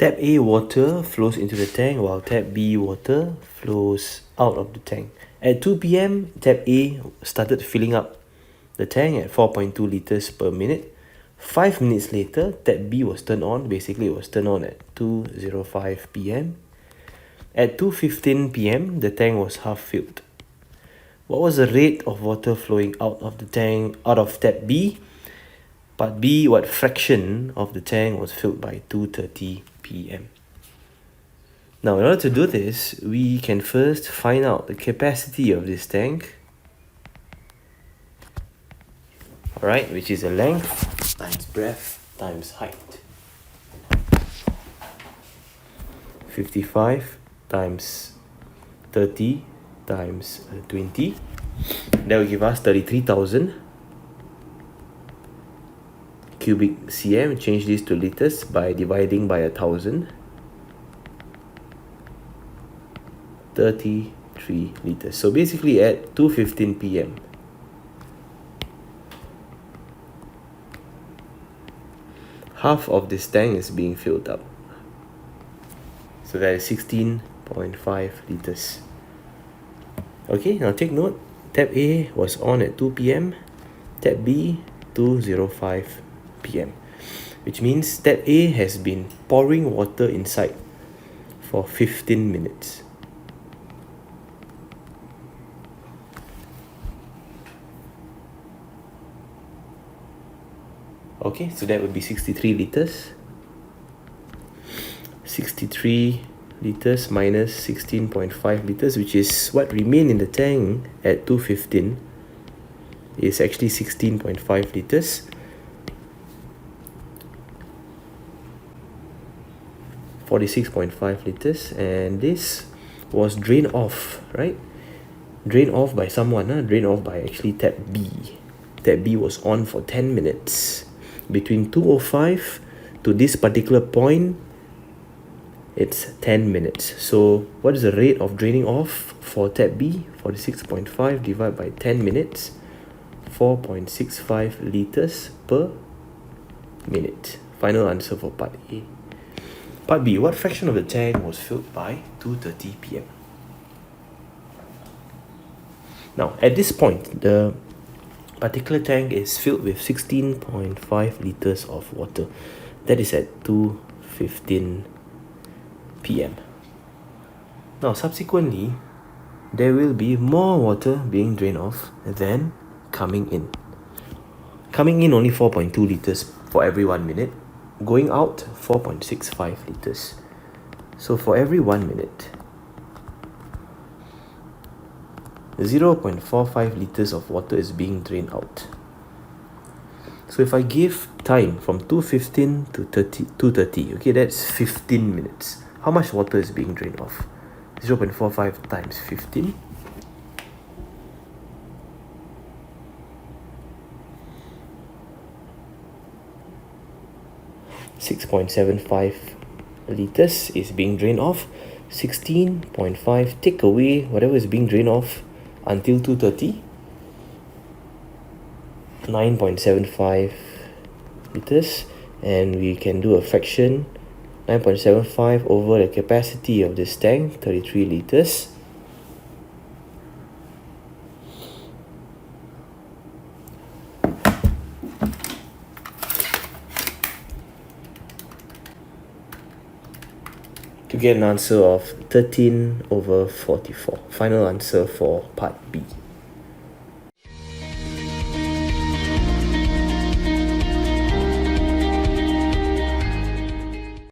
Tap A water flows into the tank while Tap B water flows out of the tank. At 2 p.m, Tap A started filling up the tank at 4.2 liters per minute. 5 minutes later, Tap B was turned on. Basically, it was turned on at 2:05 p.m. At 2:15 p.m, the tank was half filled. What was the rate of water flowing out of the tank, out of Tap B? Part B, what fraction of the tank was filled by 2:30 p.m? Now, in order to do this, we can first find out the capacity of this tank. Alright, which is the length times breadth times height. 55 times 30 times 20. That will give us 33,000 cubic cm. Change this to liters by dividing by 1,000. 33 liters. So basically at 2:15 p.m, half of this tank is being filled up. So that is 16.5 liters. Okay, now take note. Tap A was on at 2 p.m. Tap B 2:05 p.m. Which means Tap A has been pouring water inside for 15 minutes. Okay, so that would be 63 liters. 63 liters minus 16.5 liters, which is what remained in the tank at 2:15, is actually 16.5 liters. 46.5 liters, and this was drained off, right? Drained off by someone, drained off by actually Tap B. Tap B was on for 10 minutes. Between 2:05 to this particular point, it's 10 minutes. So what is the rate of draining off for Tap B? 46.5 divided by 10 minutes, 4.65 liters per minute. Final answer for part A. Part B, what fraction of the tank was filled by 2:30 p.m? Now, at this point, the particular tank is filled with 16.5 liters of water. That is at 2:15 p.m. Now, subsequently, there will be more water being drained off than coming in. Coming in only 4.2 liters for every 1 minute. Going out 4.65 liters. So for every 1 minute, 0.45 liters of water is being drained out. So if I give time from 2:15 to 2:30, okay, that's 15 minutes. How much water is being drained off? 0.45 times 15. 6.75 liters is being drained off. 16.5, take away whatever is being drained off until 2:30. 9.75 liters, and we can do a fraction. 9.75 over the capacity of this tank, 33 liters. To get an answer of 13/44. Final answer for part B.